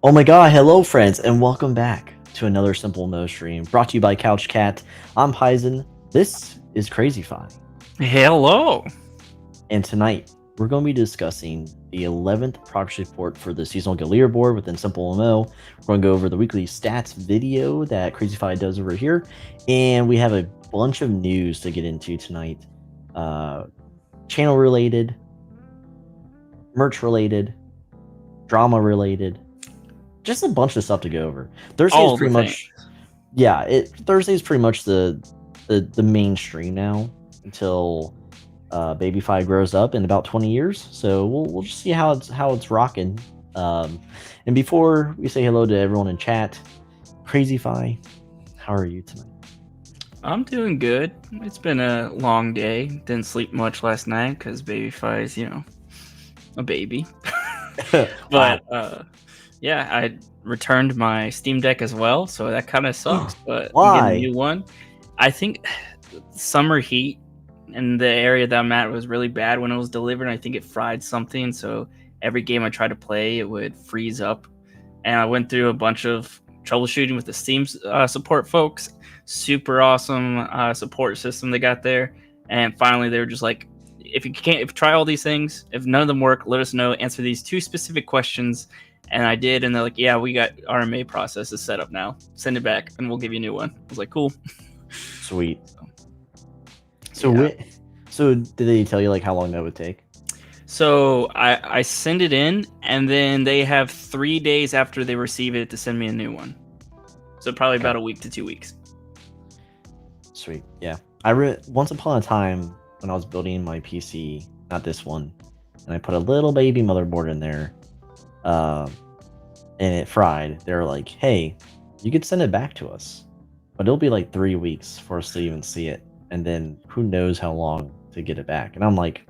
Oh my god, hello friends, and welcome back to another SimpleMMO stream, brought to you by Couch Cat. I'm Paisen, this is Crazy Fi. Hello! And tonight, we're going to be discussing the 11th progress report for the Seasonal Guild Leaderboard within SimpleMMO. We're going to go over the weekly stats video that Crazy Fi does over here, and we have a bunch of news to get into tonight. Channel related, merch related, drama related, just a bunch of stuff to go over. Thursday is pretty much, Thursday's pretty much the mainstream now until Baby Fi grows up in about 20 years. So we'll just see how it's rocking. And before we say hello to everyone in chat, Crazy Fi, how are you tonight? I'm doing good. It's been a long day. Didn't sleep much last night because Baby Fi is, a baby. But yeah, I returned my Steam Deck as well, so that kind of sucks. But Why? I'm getting a new one. I think summer heat in the area that I'm at was really bad when it was delivered. I think it fried something, so every game I tried to play, it would freeze up. And I went through a bunch of troubleshooting with the Steam support folks. Super awesome support system they got there. And finally, they were just like, if you try all these things, if none of them work, let us know. Answer these 2 specific questions. And I did, and they're like, yeah, we got RMA processes set up now. Send it back, and we'll give you a new one. I was like, cool. Sweet. So did they tell you like how long that would take? So I send it in, and then they have 3 days after they receive it to send me a new one. So probably about a week to 2 weeks. Sweet. Yeah. Once upon a time when I was building my PC, not this one, and I put a little baby motherboard in there, and it fried. They were like, hey, you could send it back to us, but it'll be like 3 weeks for us to even see it, and then who knows how long to get it back. And I'm like,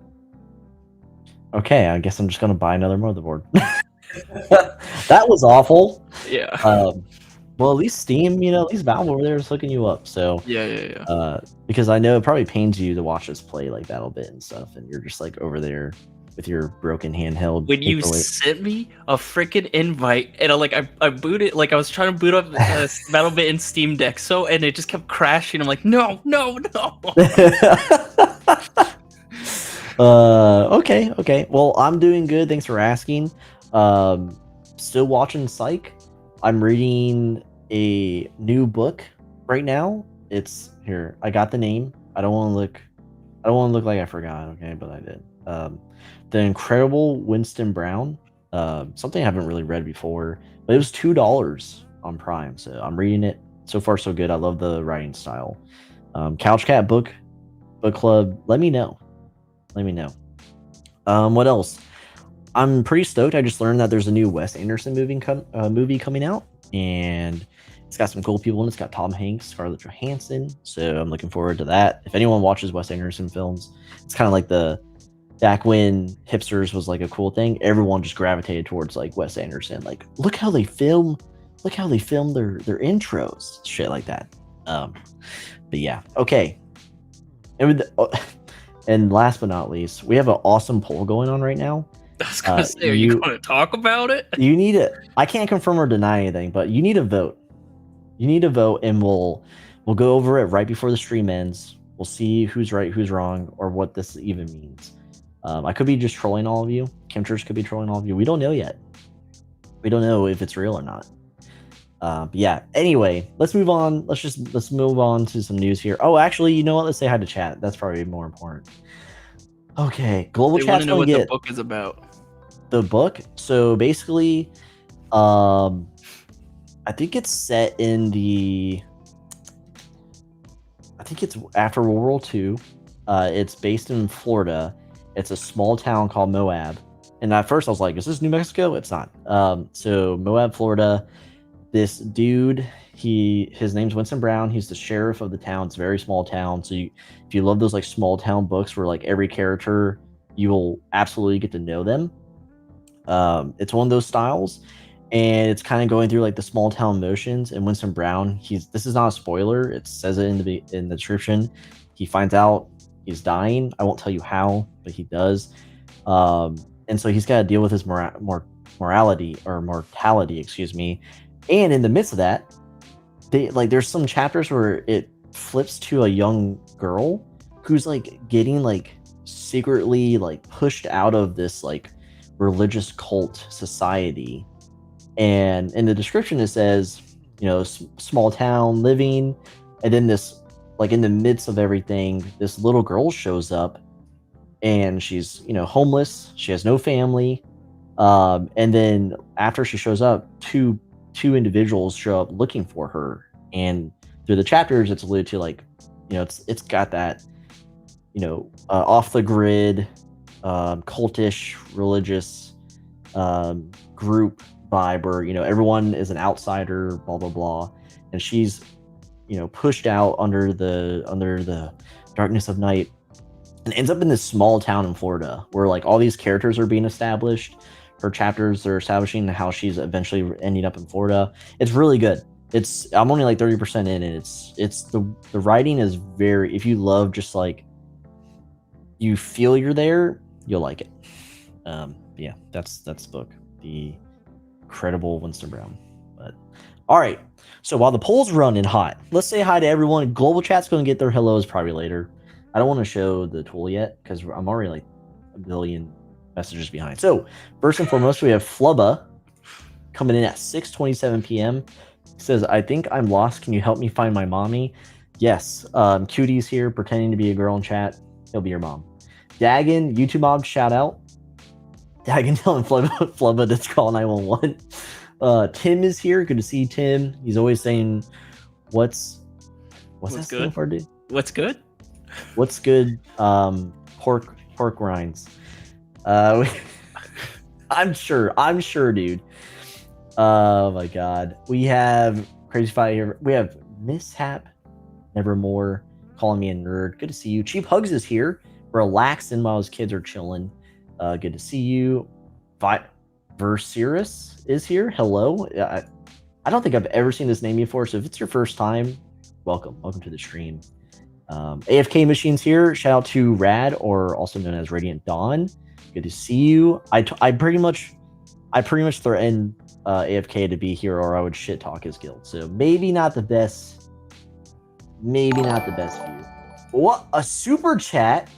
okay, I guess I'm just gonna buy another motherboard. That was awful. Yeah. Well, at least Steam, at least Valve over there is hooking you up. So yeah. Because I know it probably pains you to watch us play like BattleBit and stuff, and you're just like over there with your broken handheld. When you sent me a freaking invite, and I booted, like I was trying to boot up BattleBit and Steam Deck, and it just kept crashing. I'm like, no. Okay. Well, I'm doing good. Thanks for asking. Still watching Psych. I'm reading a new book right now. It's here. I got the name. I don't want to look like I forgot. Okay, but I did. The Incredible Winston Brown. Something I haven't really read before, but it was $2 on Prime. So I'm reading it. So far, so good. I love the writing style. Couch Cat book club. Let me know. What else? I'm pretty stoked. I just learned that there's a new Wes Anderson movie coming out, and it's got some cool people in it. It's got Tom Hanks, Scarlett Johansson, so I'm looking forward to that. If anyone watches Wes Anderson films, it's kind of like back when hipsters was like a cool thing. Everyone just gravitated towards like Wes Anderson. Like, look how they film their intros, shit like that. But yeah, okay. And last but not least, we have an awesome poll going on right now. I was gonna say, are you going to talk about it? You need it. I can't confirm or deny anything, but you need to vote. And we'll go over it right before the stream ends. We'll see who's right, who's wrong, or what this even means. I could be just trolling all of you. Chemchurch could be trolling all of you. We don't know yet. We don't know if it's real or not. But yeah. Anyway, let's move on. Let's move on to some news here. Oh, actually, you know what? Let's say hi to chat. That's probably more important. Okay, global chat's want to know what the book is about. The book. So basically, I think it's set in I think it's after World War II. It's based in Florida. It's a small town called Moab. And at first I was like, is this New Mexico? It's not. So Moab, Florida. this dude, his name's Winston Brown. He's the sheriff of the town. It's a very small town. So if you love those like small town books where like every character, you will absolutely get to know them. It's one of those styles, and it's kind of going through like the small town motions. And Winston Brown, this is not a spoiler. It says it in the description. He finds out he's dying. I won't tell you how, but he does. And so he's got to deal with his mortality, excuse me. And in the midst of that, there's some chapters where it flips to a young girl who's like getting like secretly like pushed out of this like religious cult society. And in the description it says, you know, small town living, and then this like in the midst of everything, this little girl shows up, and she's, you know, homeless. She has no family. And then after she shows up, two individuals show up looking for her, and through the chapters it's alluded to like, you know, it's got that, you know, off the grid, cultish religious group vibe where, you know, everyone is an outsider, blah blah blah, and she's, you know, pushed out under the darkness of night, and ends up in this small town in Florida where like all these characters are being established. Her chapters are establishing how she's eventually ending up in Florida. It's really good. I'm only like 30% in, and it's the writing is very, if you love just like you feel you're there, you'll like it. Yeah, that's the book, the incredible Winston Brown. But all right, so while the poll's running hot, let's say hi to everyone. Global chat's going to get their hellos probably later. I don't want to show the tool yet because I'm already like a billion messages behind. So first and foremost, we have Flubba coming in at 6:27 p.m. He says, I think I'm lost. Can you help me find my mommy? Yes. Cutie's here pretending to be a girl in chat. He'll be your mom. Dagon, YouTube mob, shout out. Dagon telling Flubba to call 911. Tim is here. Good to see you, Tim. He's always saying, what's that good for, dude? What's good? What's good? Pork rinds. I'm sure, dude. Oh my god. We have Crazy Fi here. We have Mishap, Nevermore, calling me a nerd. Good to see you. Cheap Hugs is here, relaxing while his kids are chilling. Good to see you. Versiris is here. Hello. I don't think I've ever seen this name before, so if it's your first time, welcome to the stream. AFK Machines here. Shout out to Rad, or also known as Radiant Dawn. Good to see you. I pretty much threatened AFK to be here, or I would shit talk his guild. So maybe not the best view. What a super chat!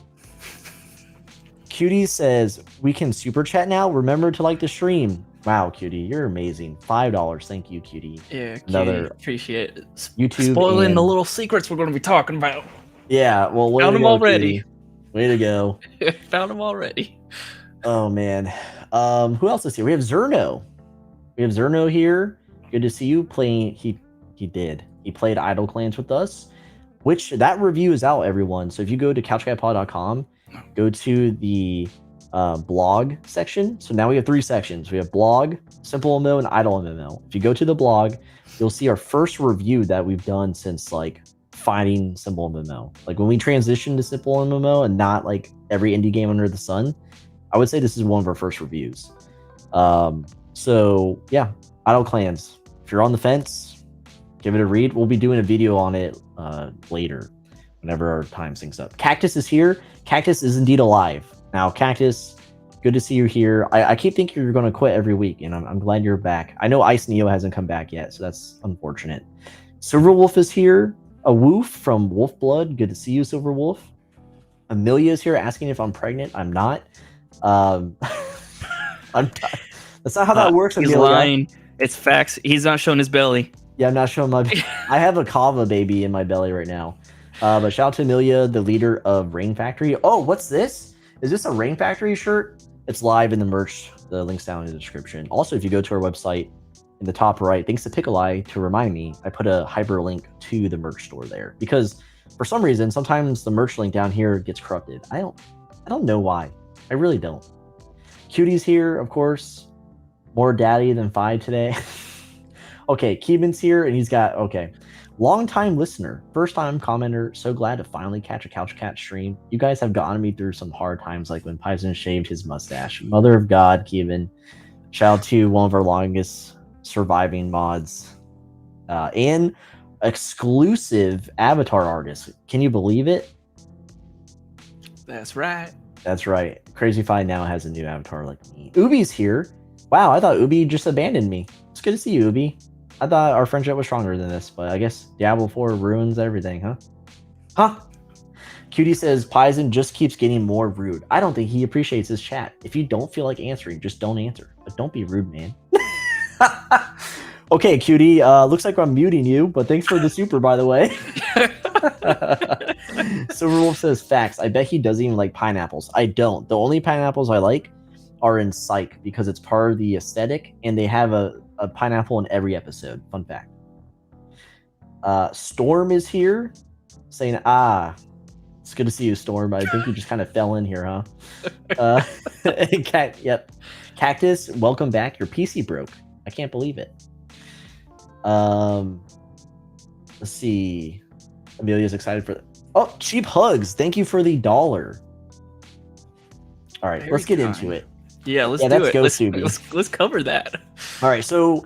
Cutie says we can super chat now. Remember to like the stream. Wow, Cutie, you're amazing. $5. Thank you, Cutie. Yeah, another Cutie, appreciate it. YouTube spoiling the little secrets we're going to be talking about. Yeah, well, found them already. Cutie. Way to go. Found them already. Oh man. Who else is here? We have Zerno. Here. Good to see you playing. He played Idle Clans with us, which that review is out, everyone. So if you go to couchguypod.com, go to the blog section. So now we have 3 sections. We have blog, SimpleMMO, and Idle MMO. If you go to the blog, you'll see our first review that we've done since like finding SimpleMMO. Like when we transitioned to SimpleMMO and not like every indie game under the sun, I would say this is one of our first reviews. So yeah, Idle Clans. If you're on the fence, give it a read. We'll be doing a video on it later, whenever our time syncs up. Cactus is here. Cactus is indeed alive. Now, Cactus, good to see you here. I keep thinking you're going to quit every week, and I'm glad you're back. I know Ice Neo hasn't come back yet, so that's unfortunate. Silverwolf is here. A Woof from Wolf Blood. Good to see you, Silverwolf. Amelia is here asking if I'm pregnant. I'm not. That's not how that works. He's Amelia. lying. It's facts. He's not showing his belly. Yeah, I'm not showing my... I have a Kava baby in my belly right now. But shout out to Amelia, the leader of Rain Factory. Oh, what's this? Is this a Rain Factory shirt? It's live in the merch. The link's down in the description. Also, if you go to our website, in the top right, thanks to Piccolai to remind me, I put a hyperlink to the merch store there. Because for some reason, sometimes the merch link down here gets corrupted. I don't know why. I really don't. Cutie's here, of course. More daddy than Fi today. Okay, Keeban's here, and he's got, okay. Long-time listener, first-time commenter, so glad to finally catch a Couch Cat stream. You guys have gotten me through some hard times, like when Paisen shaved his mustache. Mother of God, Keeban. Shout out to one of our longest surviving mods. And exclusive avatar artist. Can you believe it? That's right. That's right. Crazy Fi now has a new avatar like me. Ubi's here. Wow, I thought Ubi just abandoned me. It's good to see you, Ubi. I thought our friendship was stronger than this, but I guess Diablo 4 ruins everything, huh? Huh? Cutie says Paisen just keeps getting more rude. I don't think he appreciates his chat. If you don't feel like answering, just don't answer. But don't be rude, man. Okay, Cutie. Looks like I'm muting you, but thanks for the super, by the way. Silverwolf says facts. I bet he doesn't even like pineapples. I don't. The only pineapples I like are in Psych because it's part of the aesthetic, and they have a pineapple in every episode. Fun fact. Storm is here, saying, it's good to see you, Storm. I think you just kind of fell in here, huh? Yep. Cactus, welcome back. Your PC broke. I can't believe it. Let's see. Amelia's excited for Oh, Cheap Hugs. Thank you for the $1. All right, let's get into it. Yeah, let's do it. Go, let's cover that. All right, so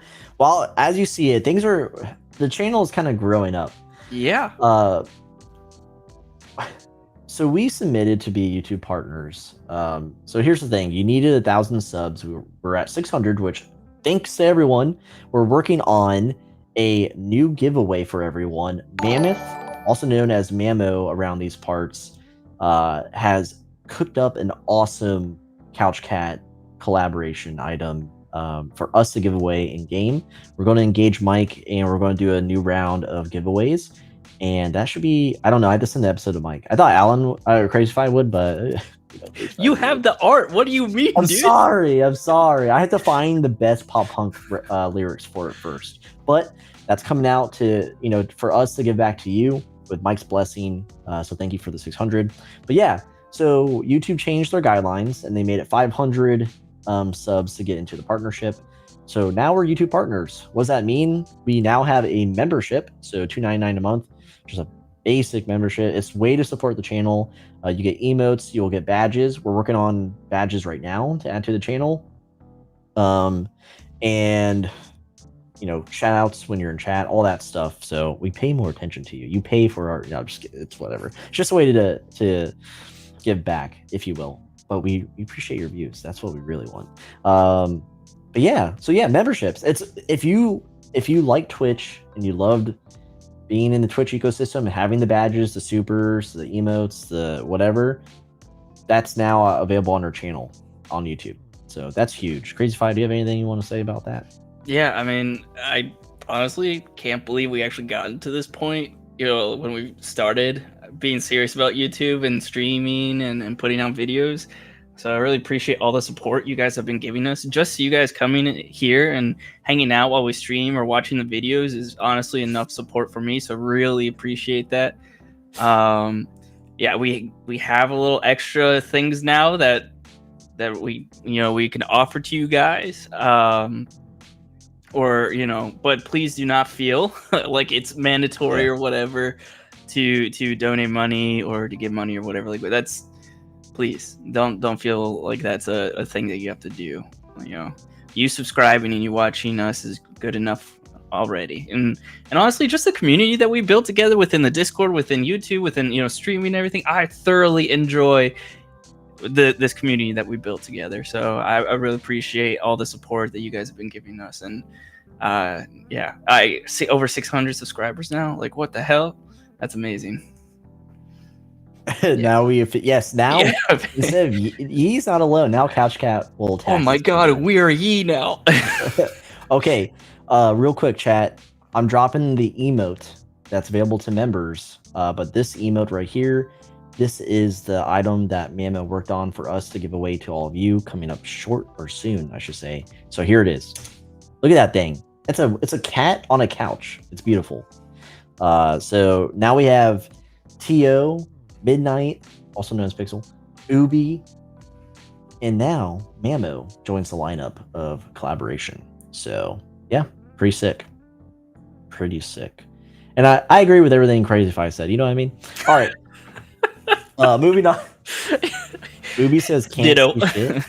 as you see it, the channel is kind of growing up. Yeah. So we submitted to be YouTube partners. So here's the thing: you needed 1,000 subs. We're at 600, which thanks to everyone. We're working on a new giveaway for everyone. Mammoth, also known as MMO around these parts, has cooked up an awesome Couch Cat collaboration item for us to give away in game. We're going to engage Mike, and we're going to do a new round of giveaways. And that should be, I don't know, I had to send the episode to Mike. I thought Alan or Crazy Fi would, but you have the art. What do you mean, I'm dude? I'm sorry. I had to find the best pop punk lyrics for it first. But that's coming out to, for us to give back to you with Mike's blessing. So thank you for the 600. But yeah, so YouTube changed their guidelines and they made it 500 subs to get into the partnership. So now we're YouTube partners. What does that mean? We now have a membership. So $2.99 a month, just a basic membership. It's way to support the channel. You get emotes, you'll get badges. We're working on badges right now to add to the channel. And shout outs when you're in chat, all that stuff. So we pay more attention to you. You pay for our, it's whatever. It's just a way to give back, if you will. But we appreciate your views. That's what we really want. But yeah, so yeah, memberships. It's if you like Twitch and you loved being in the Twitch ecosystem and having the badges, the supers, the emotes, the whatever, that's now available on our channel on YouTube. So that's huge. Crazy Fi, do you have anything you want to say about that? Yeah, I mean, I honestly can't believe we actually gotten to this point. When we started being serious about YouTube and streaming and putting out videos. So I really appreciate all the support you guys have been giving us. Just you guys coming here and hanging out while we stream or watching the videos is honestly enough support for me. So really appreciate that. Yeah, we have a little extra things now that we can offer to you guys. But please do not feel like it's mandatory or whatever to donate money or to give money or whatever. Like, but that's, please don't feel like that's a thing that you have to do. You subscribing and you watching us is good enough already. And honestly, just the community that we built together within the Discord, within YouTube, within streaming and everything, I thoroughly enjoy this community that we built together. So I really appreciate all the support that you guys have been giving us. And yeah, I see over 600 subscribers now. Like, what the hell? That's amazing. Now now instead of Yee's not alone. Now Couch Cat will attack. Oh my god, we are Yee now. Okay, real quick, chat. I'm dropping the emote that's available to members. But this emote right here, this is the item that MMO worked on for us to give away to all of you, coming up short or soon, I should say. So here it is. Look at that thing. It's a cat on a couch. It's beautiful. So now we have T.O., Midnight, also known as Pixel, Ubi, and now MMO joins the lineup of collaboration. So yeah, pretty sick. pretty sick. And I agree with everything Crazy Fi said. You know what I mean? All right. Moving on. Ubi says can't Ditto. see shit.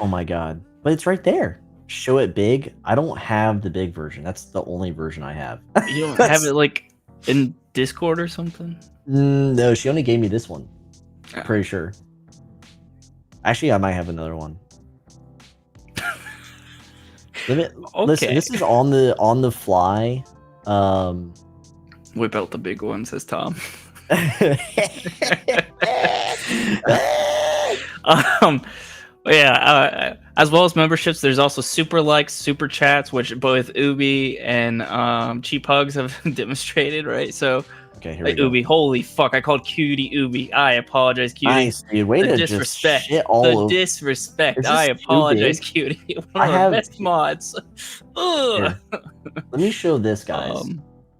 Oh my god. But it's right there. Show it big. I don't have the big version. That's the only version I have. You don't have it like in Discord or something? No, she only gave me this one. Oh. Pretty sure. Actually, I might have another one. Okay. Listen, this is on the fly. Whip out the big one, says Tom. As well as memberships, there's also super likes, super chats, which both Ubi and Cheap Hugs have demonstrated, right? So, okay, here we go. Ubi, holy fuck! I called Cutie Ubi. I apologize, Cutie. Nice, dude. Way the to disrespect. Just shit all the over. disrespect. I apologize, Cutie. One of the best mods. Let me show this, guys.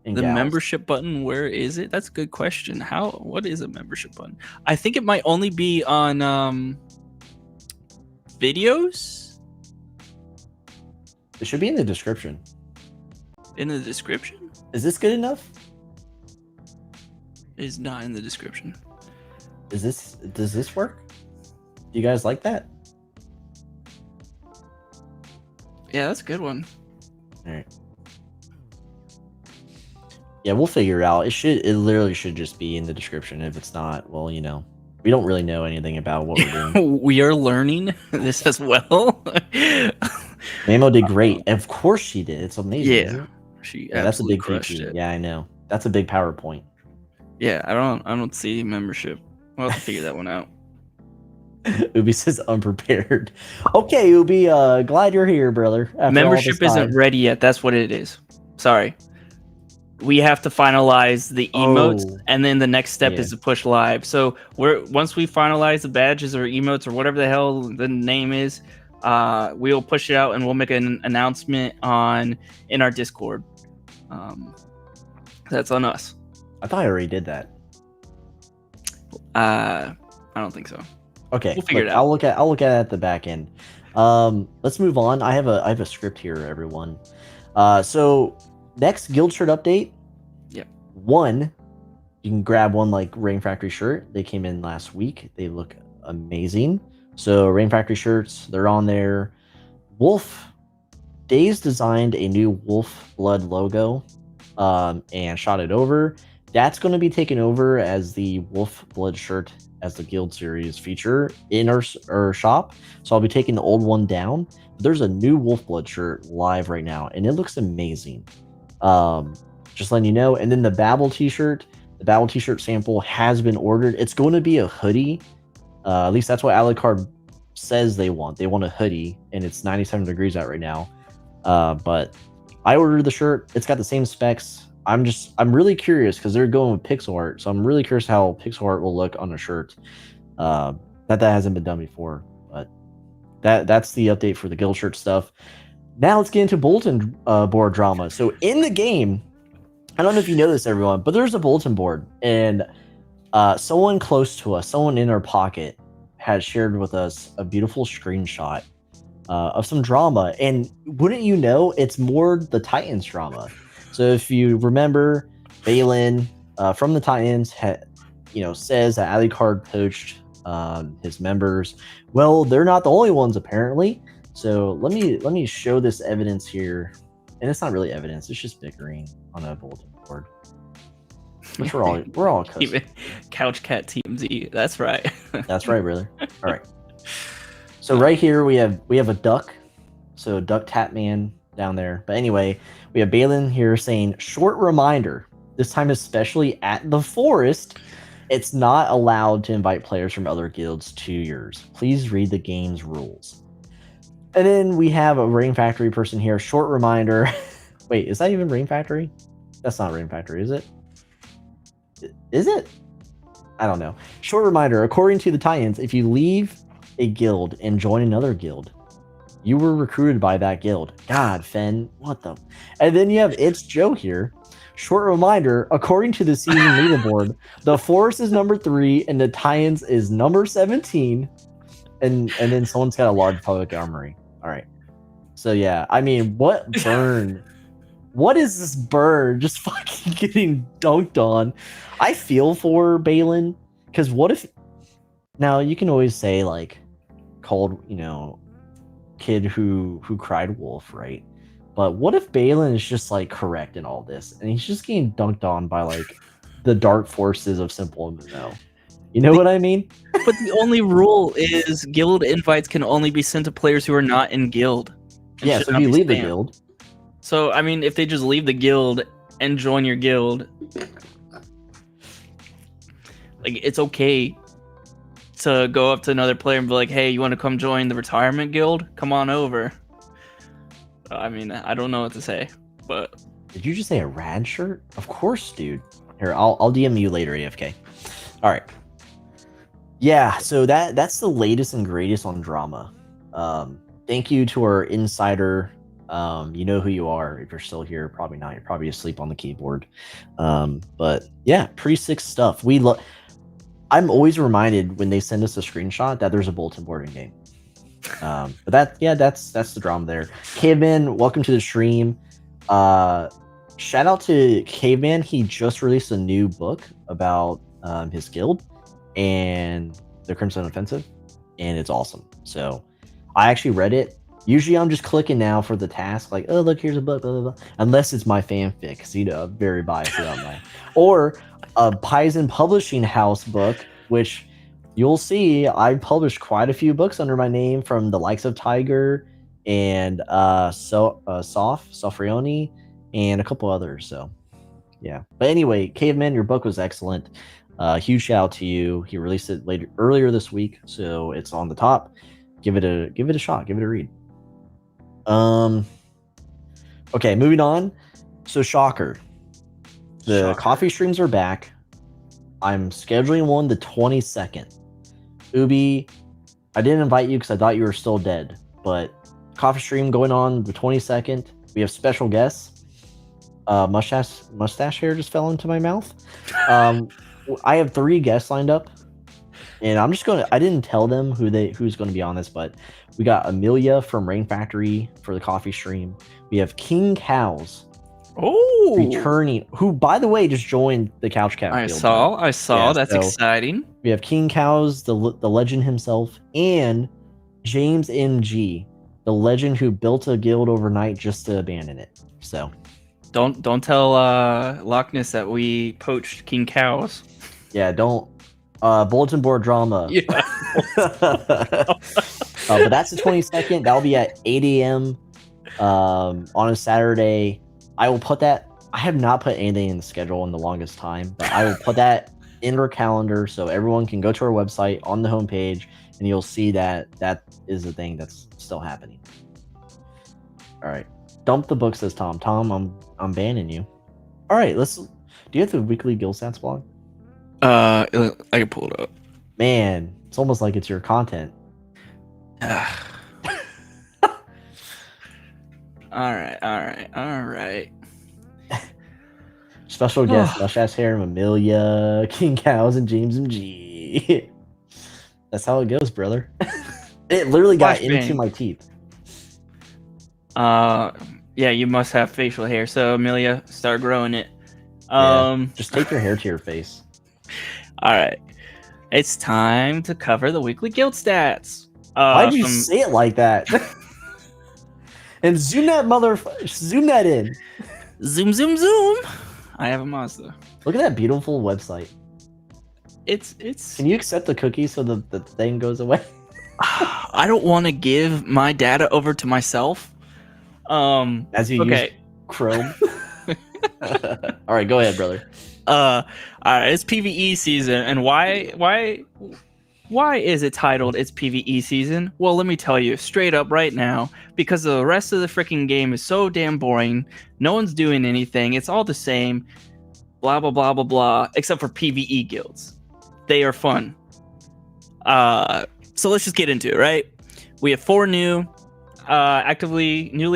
The membership button, where is it? That's a good question. What is a membership button? I think it might only be on videos. It should be in the description. In the description? Is this good enough? It is not in the description. Does this work? Do you guys like that? Yeah, that's a good one. All right. Yeah, we'll figure it out. It literally should just be in the description. If it's not, well, you know, we don't really know anything about what we're doing. We are learning this as well. Mamo did great. Of course she did. It's amazing. Yeah, that's a big crushed feature. it. Yeah, I know. That's a big PowerPoint. Yeah, I don't see membership. We'll have to figure that one out. Ubi says unprepared. Okay, Ubi, glad you're here, brother. Membership isn't ready yet. That's what it is. Sorry. We have to finalize the emotes, and then the next step is to push live. So once we finalize the badges or emotes or whatever the hell the name is, we'll push it out and we'll make an announcement in our Discord. That's on us. I thought I already did that. I don't think so. Okay, we'll figure it out. I'll look at it at the back end. Let's move on. I have a script here, everyone. So next guild shirt update. Yep. One, you can grab one like Rain Factory shirt. They came in last week. They look amazing. So Rain Factory shirts, they're on there. Wolf Days designed a new wolf blood logo and shot it over. That's going to be taken over as the wolf blood shirt as the guild series feature in our shop. So I'll be taking the old one down. There's a new wolf blood shirt live right now, and it looks amazing. Just letting you know. And then the Babel t-shirt, sample has been ordered. It's going to be a hoodie. At least that's what Alucard says they want. They want a hoodie, and it's 97 degrees out right now. But I ordered the shirt. It's got the same specs. I'm really curious because they're going with pixel art. So I'm really curious how pixel art will look on a shirt. That hasn't been done before. But that's the update for the guild shirt stuff. Now let's get into bulletin board drama. So in the game, I don't know if you know this, everyone, but there's a bulletin board, and someone close to us, someone in our pocket, had shared with us a beautiful screenshot of some drama. And wouldn't you know, it's more the Titans drama. So if you remember, Balin from the Titans says that Alucard poached his members. Well, they're not the only ones, apparently. So let me show this evidence here, and it's not really evidence; it's just bickering on a bulletin board. Which we're all Couch Cat TMZ. That's right. That's right, brother. All right. So right here we have a duck. So Duck Tatman down there. But anyway, we have Balin here saying, short reminder, this time especially at the forest, it's not allowed to invite players from other guilds to yours. Please read the game's rules. And then we have a Rain Factory person here. Short reminder. Wait, is that even Rain Factory? That's not Rain Factory, is it? Is it? I don't know. Short reminder. According to the Titans, if you leave a guild and join another guild, you were recruited by that guild. God, Fen, what the? And then you have It's Joe here. Short reminder. According to the season leaderboard, the Forest is number 3 and the Titans is number 17. And then someone's got a large public armory. All right. So yeah, I mean, what burn What is this bird just fucking getting dunked on? I feel for Balin, because what if... Now, you can always say, like, called, kid who cried wolf, right? But what if Balin is just, like, correct in all this, and he's just getting dunked on by, like, the dark forces of SimpleMMO? You know what I mean? But the only rule is guild invites can only be sent to players who are not in guild. Yeah, so if you leave the guild... So, I mean, if they just leave the guild and join your guild, like, it's okay to go up to another player and be like, hey, you want to come join the retirement guild? Come on over. I mean, I don't know what to say, but... Did you just say a rad shirt? Of course, dude. Here, I'll DM you later, AFK. All right. Yeah, so that's the latest and greatest on drama. Thank you to our insider. You know who you are if you're still here. Probably not. You're probably asleep on the keyboard. But yeah, pretty sick stuff. I'm always reminded when they send us a screenshot that there's a bulletin board in game. But that's the drama there. Caveman, welcome to the stream. Shout out to Caveman. He just released a new book about his guild and the Crimson Offensive, and it's awesome. So I actually read it. Usually I'm just clicking now for the task, like, oh, look, here's a book, blah, blah, blah. Unless it's my fanfic, because, I'm very biased about mine. Or a Paisen Publishing House book, which you'll see I published quite a few books under my name from the likes of Tiger and Sofrioni and a couple others. So, yeah. But anyway, Caveman, your book was excellent. Huge shout out to you. He released it earlier this week, so it's on the top. Give it a shot. Give it a read. Okay, moving on. So shocker. The coffee streams are back. I'm scheduling one the 22nd. Ubi, I didn't invite you because I thought you were still dead, but coffee stream going on the 22nd. We have special guests. Mustache hair just fell into my mouth. I have 3 guests lined up. And I'm just I didn't tell them who's going to be on this, but we got Amelia from Rain Factory for the coffee stream. We have King Cows returning, who, by the way, just joined the Couch Cat. I saw. Yeah, that's exciting. We have King Cows, the legend himself, and James MG, the legend who built a guild overnight just to abandon it. So don't tell Loch Ness that we poached King Cows. Yeah, don't. Bulletin board drama. Yeah. But that's the 22nd. That'll be at 8 a.m. On a Saturday. I will put that. I have not put anything in the schedule in the longest time, but I will put that in our calendar so everyone can go to our website on the homepage and you'll see that is the thing that's still happening. All right. Dump the book, says Tom. Tom, I'm banning you. All right, do you have the weekly guild stats blog? I can pull it up. Man, it's almost like it's your content. All right. Special guest, Mustache Hair, Amelia, King Cows, and James MG. That's how it goes, brother. It literally got into my teeth. Yeah, you must have facial hair. So Amelia, start growing it. Just take your hair to your face. All right, it's time to cover the weekly guild stats. Why'd you say it like that? And zoom that in. Zoom. I have a Mazda. Look at that beautiful website. It's. Can you accept the cookie so the thing goes away? I don't want to give my data over to myself. As you use Chrome. All right, go ahead, brother. All right, it's PvE season, and why is it titled "It's PvE season"? Well, let me tell you straight up right now, because the rest of the freaking game is so damn boring. No one's doing anything. It's all the same. Blah blah blah blah blah. Except for PvE guilds, they are fun. So let's just get into it, right? We have 4 newly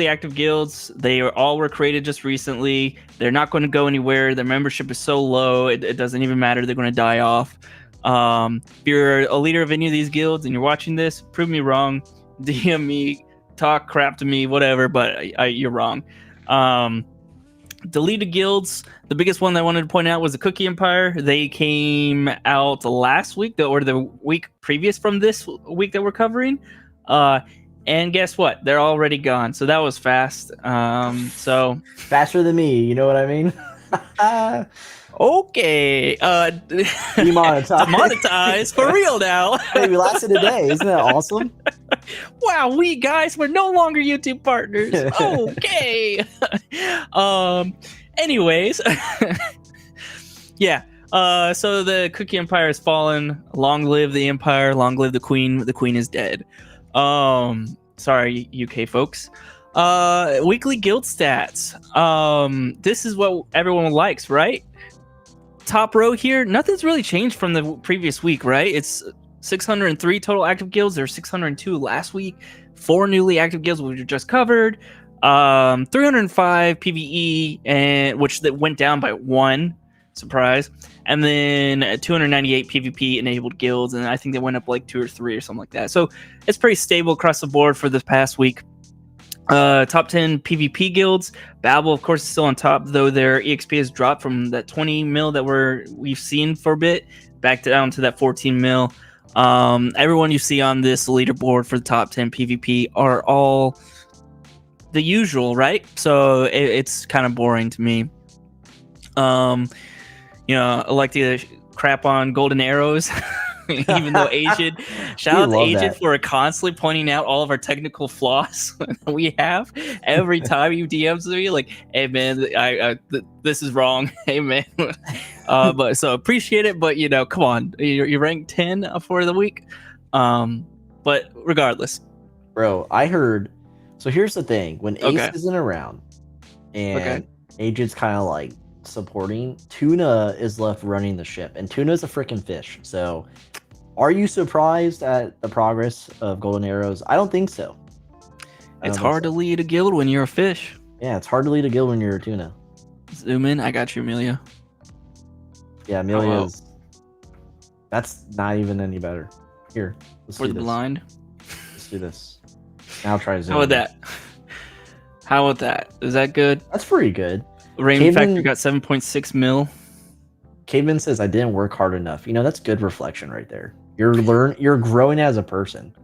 active guilds. They were created just recently. They're not going to go anywhere. Their membership is so low, it doesn't even matter. They're going to die off. If you're a leader of any of these guilds and you're watching this, prove me wrong. DM me, talk crap to me, whatever, but you're wrong. Deleted guilds. The biggest one that I wanted to point out was the Cookie Empire. They came out last week, or the week previous from this week that we're covering. And guess what? They're already gone. So that was fast. So faster than me. You know what I mean? Okay. Demonetized for real now. Hey, we lasted a day. Isn't that awesome? Wow, we're no longer YouTube partners. Okay. Anyways. Yeah. So the Cookie Empire has fallen. Long live the Empire. Long live the Queen. The Queen is dead. Sorry, UK folks. Weekly guild stats. This is what everyone likes, right? Top row here, nothing's really changed from the previous week, right? It's 603 total active guilds. There's 602 last week. 4 newly active guilds, which we just covered. 305 PvE, and which that went down by 1. Surprise. And then 298 PvP enabled guilds, and I think they went up like 2 or 3 or something like that. So it's pretty stable across the board for this past week. Top 10 PvP guilds. Babel, of course, is still on top, though their EXP has dropped from that 20 mil that we've seen for a bit back down to that 14 mil. Everyone you see on this leaderboard for the top 10 PvP are all the usual, right? So it's kind of boring to me. I like to crap on golden arrows. Even though Agent, shout out to Agent for constantly pointing out all of our technical flaws that we have every time you DMs me, like, hey man, this is wrong. Hey man, but so appreciate it. But come on, you're ranked 10 for the week. But regardless, bro, I heard. So here's the thing: when Ace isn't around, and Agent's kind of like supporting, Tuna is left running the ship, and Tuna's a freaking fish. So are you surprised at the progress of golden arrows? I don't think so. It's hard to lead a guild when you're a fish. Yeah, it's hard to lead a guild when you're a tuna. Zoom in. I got you, Amelia. Yeah, Amelia's that's not even any better. Here, let's for the blind. Let's do this. Now try to zoom. How about that? How about that? Is that good? That's pretty good. Rain Factor got 7.6 mil. Caveman says I didn't work hard enough. That's good reflection right there. You're growing as a person.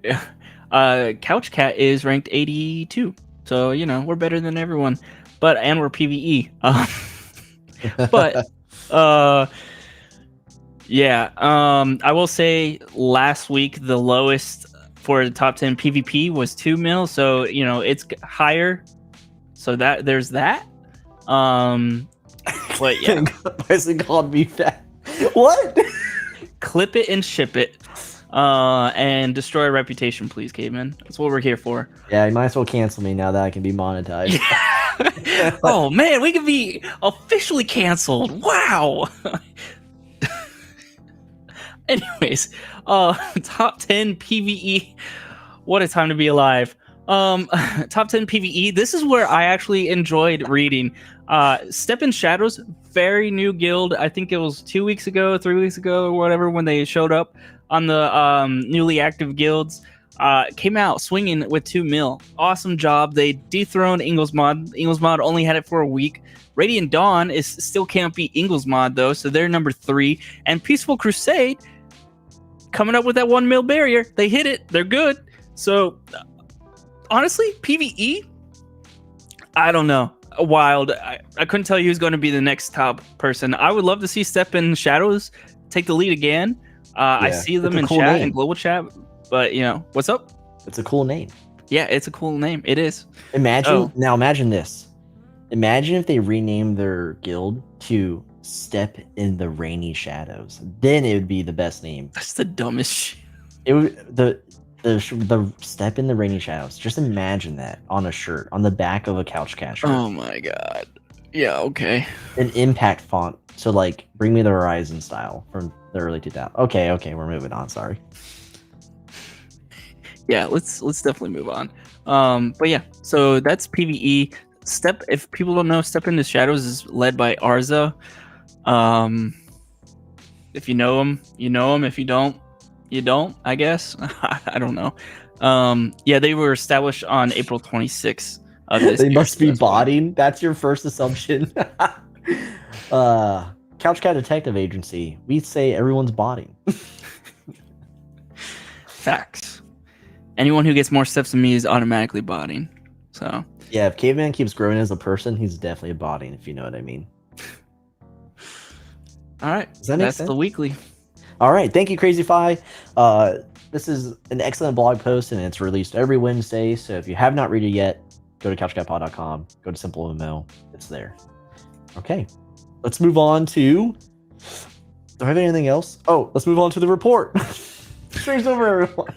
Yeah. Couch Cat is ranked 82. So, we're better than everyone. And we're PvE. Yeah. I will say last week the lowest for the top 10 PvP was 2 mil. So, it's higher. So there's that. But yeah. Paisen called me fat. What? Clip it and ship it. And destroy a reputation, please, Caveman. That's what we're here for. Yeah, you might as well cancel me now that I can be monetized. Oh man, we can be officially canceled. Wow. Anyways, top 10 PvE. What a time to be alive. Top 10 PvE. This is where I actually enjoyed reading. Step in Shadows, very new guild. I think it was 2 weeks ago, 3 weeks ago, or whatever, when they showed up on the newly active guilds. Came out swinging with 2 mil. Awesome job. They dethroned Inglesmod. Inglesmod only had it for a week. Radiant Dawn still can't beat Inglesmod though, so they're number 3. And Peaceful Crusade coming up with that 1 mil barrier. They hit it. They're good. So honestly, PvE, I don't know. Wild. I couldn't tell you who's going to be the next top person. I would love to see Step in Shadows take the lead again. I see them in cool chat and global chat, but what's up? It's a cool name. Yeah, it's a cool name. It is. Imagine this. Imagine if they renamed their guild to Step in the Rainy Shadows. Then it would be the best name. That's the dumbest shit. It would the Step in the Rainy Shadows. Just imagine that on a shirt, on the back of a couch cat shirt. Oh my god. Yeah, okay. An impact font. So Bring Me the Horizon style from the early 2000s. Okay, we're moving on. Sorry. Yeah, let's definitely move on. But yeah, so that's PvE. If people don't know, Step into Shadows is led by Arza. If you know him, you know him. If you don't, you don't, I guess. I don't know. Yeah, they were established on April 26th of this. They year, must so be that's why. botting. That's your first assumption. Couch Cat Detective Agency. We say everyone's botting. Facts. Anyone who gets more steps than me is automatically botting. So Yeah, if Caveman keeps growing as a person, he's definitely botting, if you know what I mean. all right, Does that make that's sense? the weekly. All right, thank you, Crazy Fi. This is an excellent blog post, and it's released every Wednesday. So if you have not read it yet, go to couchcatpod.com, go to SimpleMMO. It's there. Okay, let's move on to. Do I have anything else? Oh, let's move on to the report. Streams over, everyone.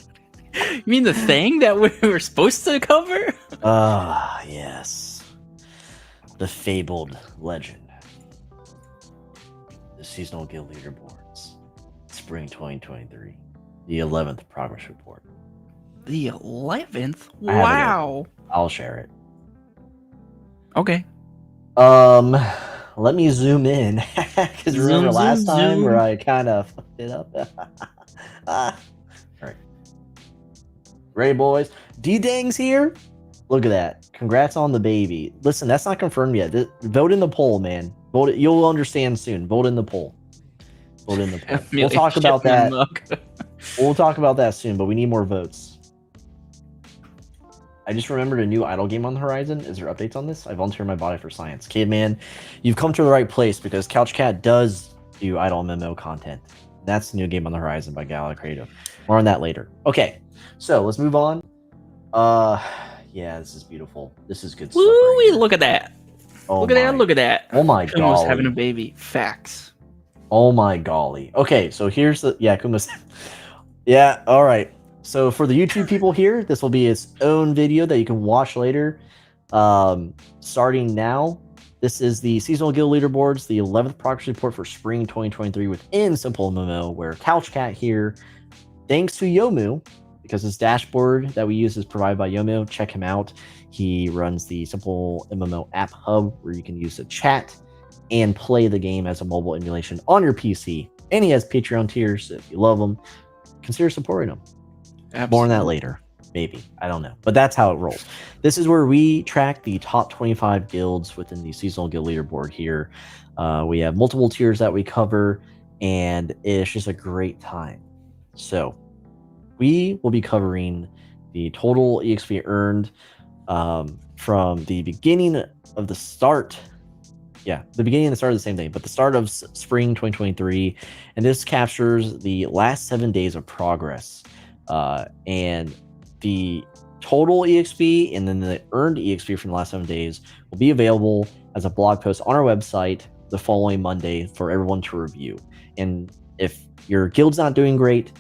You mean the thing that we were supposed to cover? Yes. The fabled legend. The Seasonal Guild Leaderboards. Spring 2023. The 11th progress report. The 11th? I have it Wow. I'll share it. Okay. Let me zoom in. Because remember last time where I kind of fucked it up? All right. Ready, boys? D-Dang's here. Look at that. Congrats on the baby. Listen, that's not confirmed yet. Vote in the poll, man. Vote it. You'll understand soon. Vote in the poll. Vote in the poll. We'll talk about that. We'll talk about that soon, but we need more votes. I just remembered a new idle game on the horizon. Is there updates on this? I volunteered my body for science. Caveman, you've come to the right place because Couch Cat does do idle MMO content. That's the new game on the horizon by Gala Creative. More on that later. Okay, so let's move on. Yeah, this is beautiful. This is good stuff. Woo! Look at that. Oh look at that. Look at that. Oh my Kuma's golly. having a baby. Facts. Oh my golly. Okay, so here's the Kuma's. Yeah. All right. So for the YouTube people here, this will be its own video that you can watch later. Starting now, this is the Seasonal Guild Leaderboards, the 11th progress report for spring 2023 within SimpleMMO, where Couch Cat here, thanks to Yomu, because his dashboard that we use is provided by Yomu. Check him out. He runs the SimpleMMO App Hub, where you can use the chat and play the game as a mobile emulation on your PC. And he has Patreon tiers, so if you love him, consider supporting him. Absolutely. More on that later. Maybe. I don't know. But that's how it rolls. This is where we track the top 25 guilds within the Seasonal Guild Leaderboard here. We have multiple tiers that we cover, and it's just a great time. So we will be covering the total EXP earned from the beginning of the start. Yeah, the beginning and the start of the same day, but the start of spring 2023. And this captures the last 7 days of progress. And the total EXP and then the earned EXP from the last 7 days will be available as a blog post on our website the following Monday for everyone to review. And if your guild's not doing great,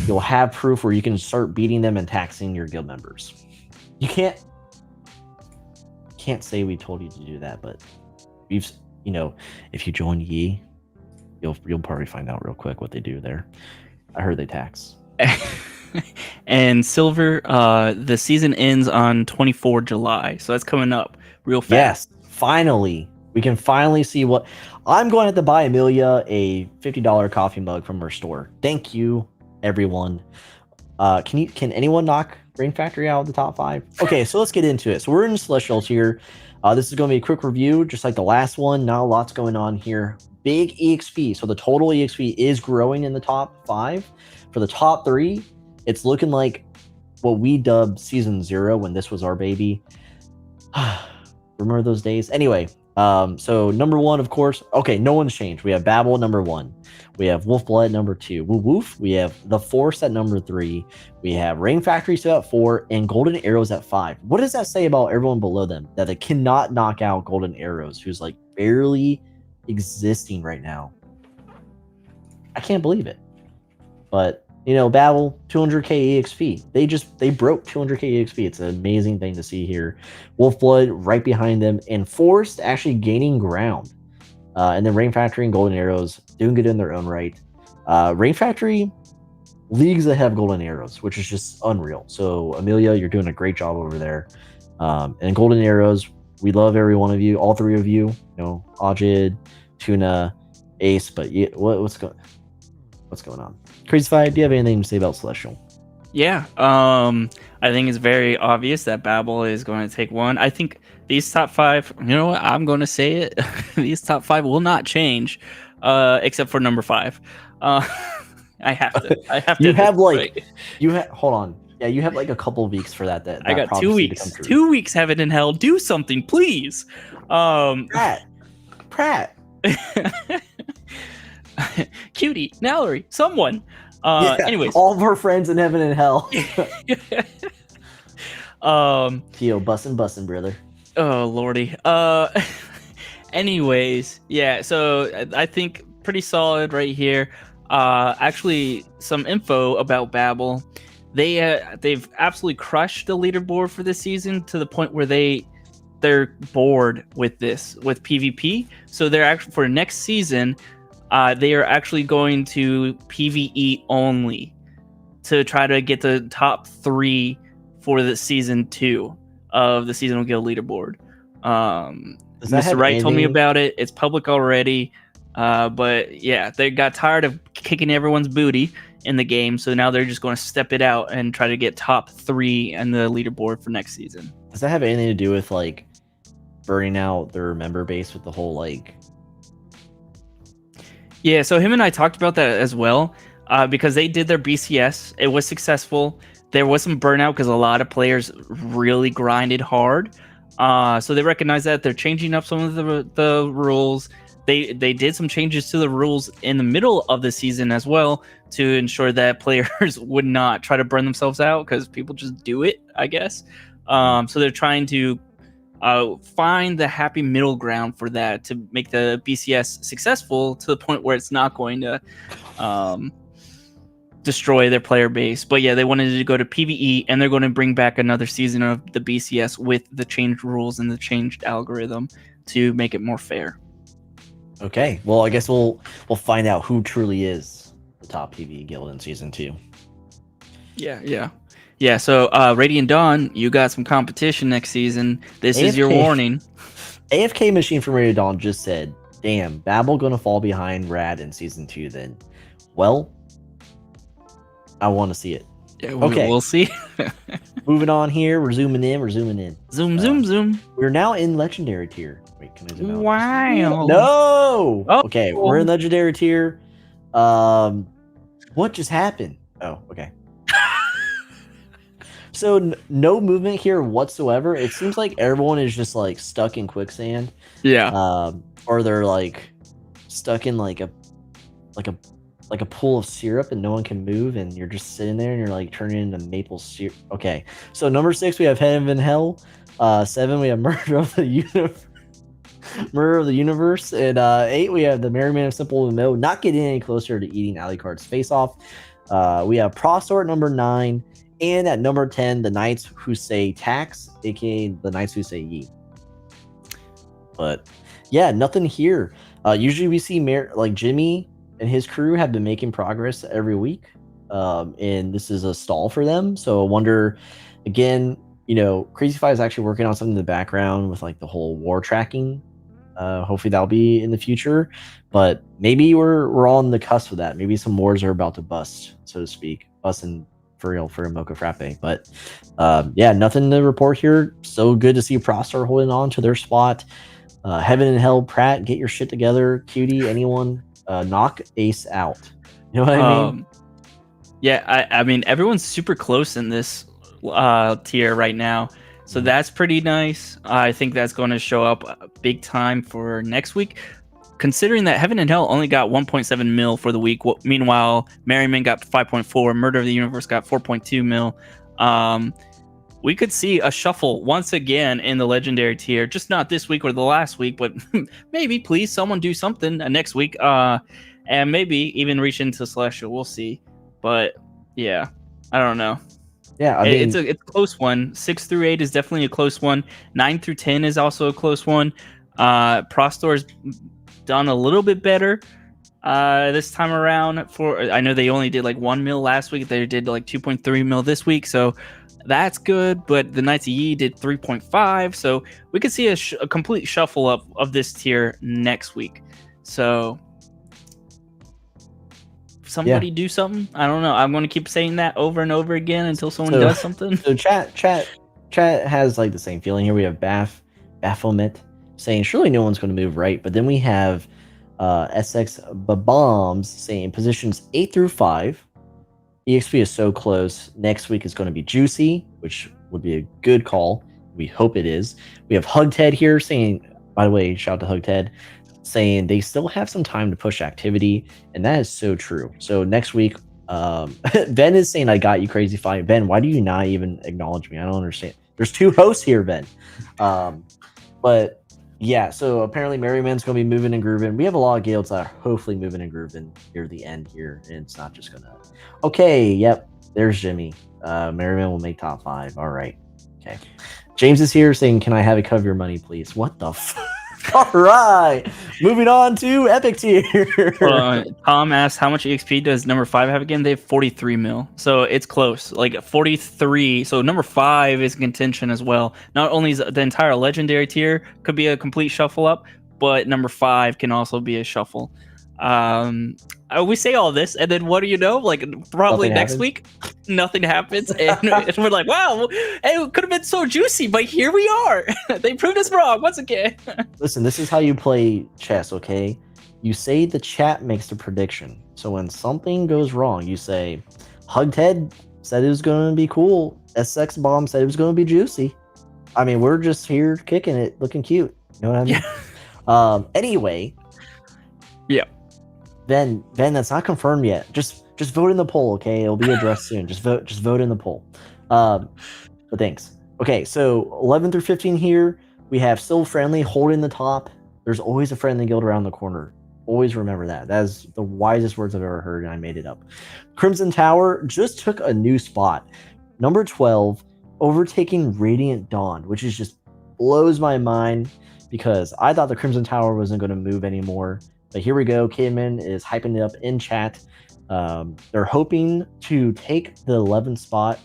you'll have proof where you can start beating them and taxing your guild members. You can't say we told you to do that, but we've, if you join Yi, you'll probably find out real quick what they do there. I heard they tax. And Silver, the season ends on 24 July, so that's coming up real fast. Yes, finally. We can finally see what... I'm going to have to buy Amelia a $50 coffee mug from her store. Thank you, everyone. Can anyone knock Rain Factory out of the top 5? Okay, so let's get into it. So we're in Celestials here. This is going to be a quick review, just like the last one. Not a lot's going on here. Big EXP. So the total EXP is growing in the top 5. For the top 3, it's looking like what we dubbed Season 0 when this was our baby. Remember those days? Anyway, so number 1, of course. Okay, no one's changed. We have Babel, number 1. We have Wolfblood, number 2. Woo Woof. We have The Force at number 3. We have Rain Factory still at 4, and Golden Arrows at 5. What does that say about everyone below them? That they cannot knock out Golden Arrows, who's like barely existing right now. I can't believe it. But Babel, 200k EXP. They broke 200k EXP. It's an amazing thing to see here. Wolfblood right behind them, and Forced actually gaining ground. And then Rain Factory and Golden Arrows doing good in their own right. Rain Factory leagues ahead of Golden Arrows, which is just unreal. So Amelia, you're doing a great job over there. And Golden Arrows, we love every one of you, all 3 of you. Ajid, Tuna, Ace. But what's going on? Crazy Fi, do you have anything to say about Celestial? Yeah. I think it's very obvious that Babel is going to take one. I think these top five, you know what? I'm going to say it. These top five will not change, except for number five. Uh, I have to. I have to. You at this have like, point. you have hold on. Yeah, you have like a couple of weeks for that I got 2 prophecy to come weeks. true. 2 weeks, heaven and hell. Do something, please. Pratt. Cutie, Mallory, someone. Yeah, Anyways. all of her friends in heaven and hell. Theo, bussin', brother. Oh lordy. Anyways, yeah. So I think pretty solid right here. Actually, some info about Babel. They've absolutely crushed the leaderboard for this season to the point where they're bored with PvP. So they're actually for next season, they are actually going to PvE only to try to get the top 3 for the season 2 of the Seasonal Guild Leaderboard. Mr. Wright told me about it. It's public already. But yeah, they got tired of kicking everyone's booty in the game, so now they're just going to step it out and try to get top 3 in the leaderboard for next season. Does that have anything to do with like burning out their member base with the whole like? Yeah, so him and I talked about that as well, because they did their BCS. It was successful. There was some burnout because a lot of players really grinded hard. So they recognize that they're changing up some of the rules. They did some changes to the rules in the middle of the season as well to ensure that players would not try to burn themselves out because people just do it, I guess. So they're trying to find the happy middle ground for that to make the BCS successful to the point where it's not going to destroy their player base. But yeah, they wanted to go to PvE, and they're going to bring back another season of the BCS with the changed rules and the changed algorithm to make it more fair. Okay, well, I guess we'll find out who truly is the top PvE guild in season 2. Yeah. So Radiant Dawn, you got some competition next season. This is your warning. AFK Machine from Radiant Dawn just said, "Damn, Babel gonna fall behind Rad in season 2 then." Well, I want to see it. Yeah, we'll see. Moving on here, we're zooming in. Zoom. We're now in legendary tier. Wait, can I zoom out? Wow. No. Oh. Okay, we're in legendary tier. What just happened? Oh, okay. So no movement here whatsoever. It seems like everyone is just like stuck in quicksand. Yeah. Or they're like stuck in like a pool of syrup and no one can move, and you're just sitting there and you're like turning into maple syrup. Okay. So number 6 we have Heaven and Hell. 7 we have Murder of the Universe. And 8 we have the Merryman of SimpleMMO, not getting any closer to eating Alucard's face off. We have Prostor at number 9. And at number 10, the Knights Who Say Tax, aka the Knights Who Say Yeet. But yeah, nothing here. Usually we see like Jimmy and his crew have been making progress every week. And this is a stall for them. So I wonder, again, Crazy Fi is actually working on something in the background with like the whole war tracking. Hopefully that'll be in the future. But maybe we're on the cusp of that. Maybe some wars are about to bust, so to speak. Busting for real for a Mocha Frappe. But yeah, nothing to report here. So good to see Prostar holding on to their spot. Heaven and Hell, Pratt, get your shit together. Cutie, anyone, knock Ace out. You know what I mean? Yeah, I mean, everyone's super close in this tier right now. So that's pretty nice. I think that's going to show up big time for next week. Considering that Heaven and Hell only got 1.7 mil for the week, meanwhile Merryman got 5.4, Murder of the Universe got 4.2 mil. We could see a shuffle once again in the legendary tier, just not this week or the last week, but maybe please someone do something next week, and maybe even reach into Celestial. We'll see, but yeah, I don't know. Yeah, I mean, it's a close one. 6 through 8 is definitely a close one. 9 through 10 is also a close one. Prostor's done a little bit better this time around. I know they only did like 1 mil last week. They did like 2.3 mil this week, so that's good. But the Knights of Yi did 3.5, so we could see a complete shuffle up of this tier next week. So somebody do something. I don't know. I'm going to keep saying that over and over again until someone So- does something. So chat has like the same feeling here. We have Baphomet saying surely no one's going to move right, but then we have SX Bombs saying positions 8 through 5. EXP is so close. Next week is going to be juicy, which would be a good call. We hope it is. We have Hugted here saying, by the way, shout out to Hugted, saying they still have some time to push activity, and that is so true. So next week, Ben is saying, I got you, Crazy Fi. Ben, why do you not even acknowledge me? I don't understand. There's 2 hosts here, Ben. But yeah, so apparently Merryman's going to be moving and grooving. We have a lot of guilds that are hopefully moving and grooving near the end here, and it's not just going to... Okay, yep, there's Jimmy. Merryman will make top 5. All right. Okay. James is here saying, can I have a cut of your money, please? What the fuck? All right. Moving on to Epic tier. Tom asked, how much EXP does number 5 have again? They have 43 mil. So it's close. Like 43. So number 5 is contention as well. Not only is the entire legendary tier could be a complete shuffle up, but number 5 can also be a shuffle. We say all this, and then what do you know? Like probably next week, nothing happens, and we're like, "Wow, it could have been so juicy," but here we are. They proved us wrong once again. Listen, this is how you play chess, okay? You say the chat makes the prediction. So when something goes wrong, you say, "Hugted said it was going to be cool. SX Bomb said it was going to be juicy." I mean, we're just here kicking it, looking cute. You know what I mean? Yeah. Anyway. Yeah. Ben, that's not confirmed yet. Just vote in the poll, okay? It'll be addressed soon. Just vote in the poll. But thanks. Okay, so 11 through 15 here. We have still friendly holding the top. There's always a friendly guild around the corner. Always remember that. That is the wisest words I've ever heard, and I made it up. Crimson Tower just took a new spot. Number 12, overtaking Radiant Dawn, which is just blows my mind because I thought the Crimson Tower wasn't going to move anymore. But here we go. Kidman is hyping it up in chat. They're hoping to take the 11th spot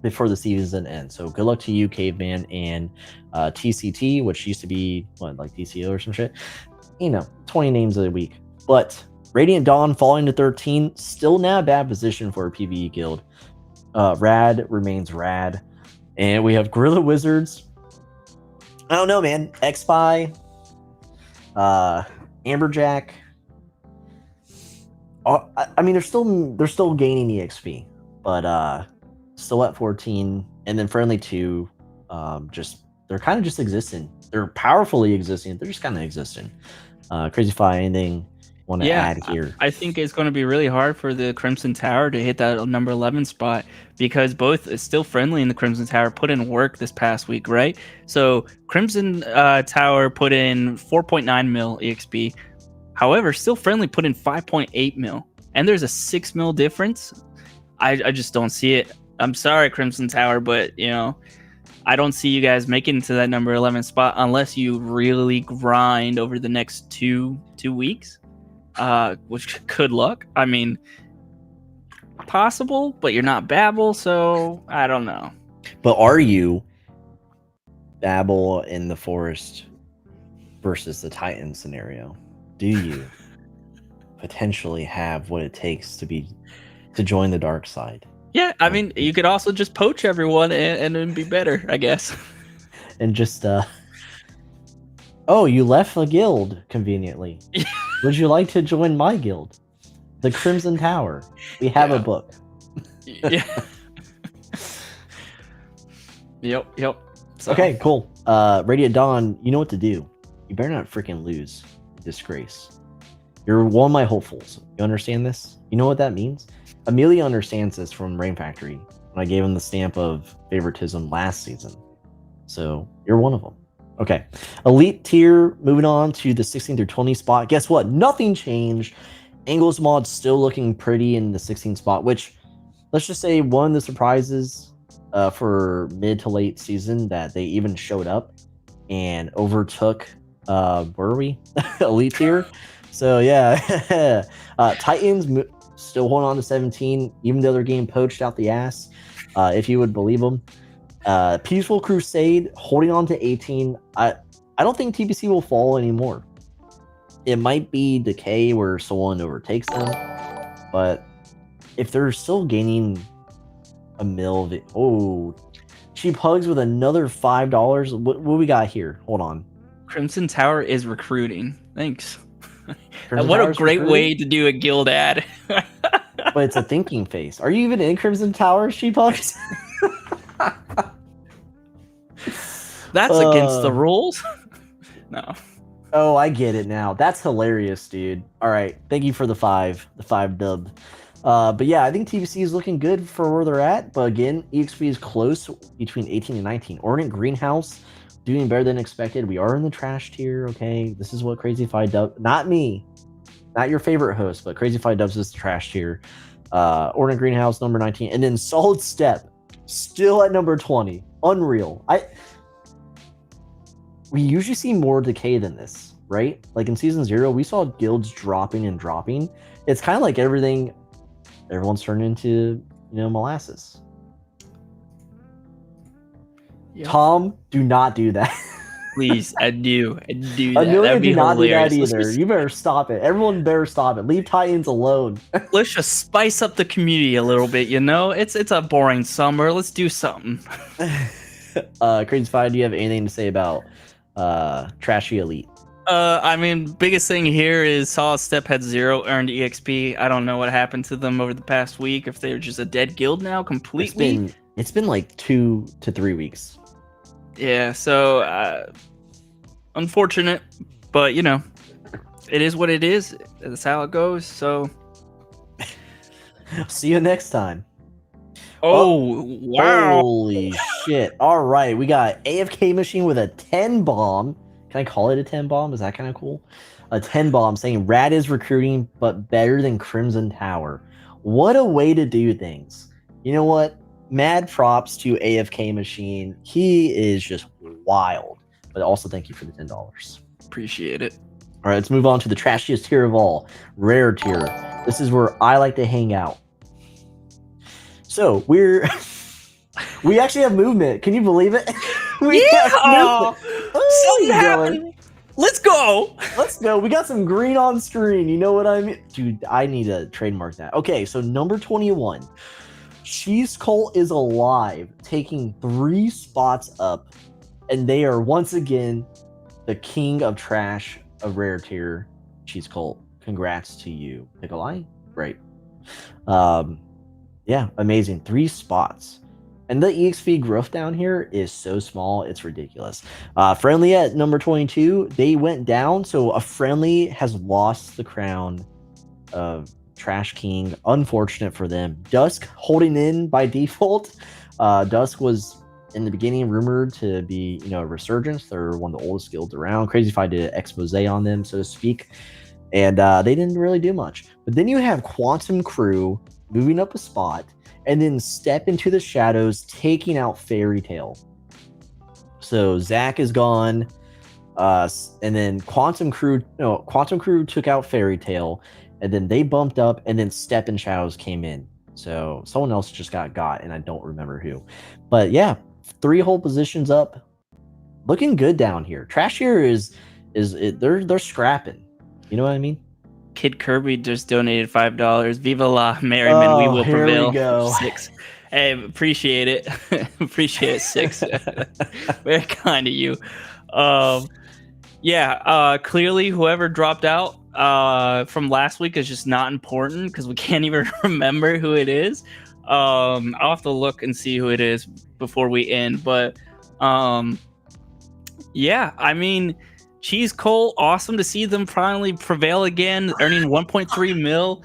before the season ends. So good luck to you, Caveman, and TCT, which used to be, what, like TCO or some shit? 20 names of the week. But Radiant Dawn falling to 13, still not a bad position for a PvE guild. Rad remains rad. And we have Gorilla Wizards. I don't know, man. X-Spy. Amberjack. I mean, they're still gaining EXP, but still at 14, and then friendly 2. They're kind of just existing. They're powerfully existing. They're just kind of existing. Crazy Fi, anything want to add here? I think it's going to be really hard for the Crimson Tower to hit that number 11 spot because both is still friendly in the Crimson Tower put in work this past week, right? So Crimson Tower put in 4.9 mil EXP. However, still friendly put in 5.8 mil. And there's a 6 mil difference. I just don't see it. I'm sorry, Crimson Tower, but I don't see you guys making it to that number 11 spot unless you really grind over the next two weeks. Which good luck. I mean, possible, but you're not Babel, so I don't know. But are you Babel in the forest versus the Titan scenario? Do you potentially have what it takes to join the dark side? Yeah, I mean, you could also just poach everyone and it'd be better, I guess. And just oh, you left a guild conveniently. Would you like to join my guild, the Crimson Tower? We have a book. Yeah. Yep. So. Okay, cool. Radiant Dawn, you know what to do. You better not freaking lose. Disgrace. You're one of my hopefuls. You understand this? You know what that means? Amelia understands this from Rain Factory when I gave him the stamp of favoritism last season. So you're one of them. Okay. Elite tier, moving on to the 16 through 20 spot. Guess what? Nothing changed. Angles mod still looking pretty in the 16 spot, which let's just say one of the surprises for mid to late season that they even showed up and overtook were we elite tier. So yeah. Titans still holding on to 17, even though their game poached out the ass, if you would believe them. Peaceful Crusade holding on to 18. I don't think TBC will fall anymore. It might be Decay where someone overtakes them, But if they're still gaining a mil, Cheap Hugs with another $5. What we got here? Hold on. Crimson Tower is recruiting. Thanks. Crimson What Tower's a great recruiting? way to do a guild ad. But it's a thinking face. Are you even in Crimson Tower, Cheap Hugs? That's against the rules. No. Oh, I get it now. That's hilarious, dude. All right, thank you for the five dub. But yeah, I think TBC is looking good for where they're at. But again, EXP is close between 18 and 19. Ornate Greenhouse doing better than expected. We are in the trash tier. Okay, this is what Crazy Fi dub. Not me, not your favorite host, but Crazy Fi dubs is the trash tier. Ornate Greenhouse number 19, and then Solid Step still at number 20. Unreal. We usually see more decay than this, right? Like in season 0, we saw guilds dropping and dropping. It's kind of like everyone's turned into, molasses. Yep. Tom, do not do that. Please, I do that. Amelia, do not hilarious. Do that either. You better stop it. Everyone better stop it. Leave Titans alone. Let's just spice up the community a little bit, It's a boring summer. Let's do something. Crazy Fi, do you have anything to say about Trashy Elite? Biggest thing here is Solid Step had 0 earned EXP. I don't know what happened to them over the past week. If they're just a dead guild now completely. It's been like 2 to 3 weeks. Yeah, so unfortunate, but it is what it is. That's how it goes. So see you next time. Oh, wow. Holy shit. All right, we got AFK Machine with a 10 bomb. Can I call it a 10 bomb? Is that kind of cool? A 10 bomb saying Rad is recruiting, but better than Crimson Tower. What a way to do things. You know what? Mad props to AFK Machine. He is just wild. But also thank you for the $10. Appreciate it. All right, let's move on to the trashiest tier of all, Rare tier. This is where I like to hang out. So we actually have movement. Can you believe it? Let's go. Let's go. We got some green on screen. You know what I mean? Dude, I need to trademark that. Okay, so number 21. Cheese Cult is alive, taking 3 spots up. And they are once again the king of trash of Rare tier. Cheese Cult. Congrats to you. Nikolai? Right. Yeah, amazing. 3 spots. And the EXP growth down here is so small, it's ridiculous. Friendly at number 22, they went down. So a friendly has lost the crown of Trash King. Unfortunate for them. Dusk holding in by default. Dusk was in the beginning rumored to be, a resurgence. They're one of the oldest guilds around. Crazy Fi did an expose on them, so to speak. And they didn't really do much. But then you have Quantum Crew moving up a spot, and then Step into the Shadows, taking out Fairy Tail. So Zach is gone, and then Quantum Crew took out Fairy Tail, and then they bumped up, and then Step and Shadows came in. So someone else just got, and I don't remember who. But yeah, 3 whole positions up, looking good down here. Trash here they're scrapping. You know what I mean? Kid Kirby just donated $5. Viva la Merriman, we will prevail. We go. 6. Hey, appreciate it. Appreciate it, 6. Very kind of you. Clearly whoever dropped out from last week is just not important because we can't even remember who it is. I'll have to look and see who it is before we end. But Cheese Cole, awesome to see them finally prevail again, earning 1.3 mil.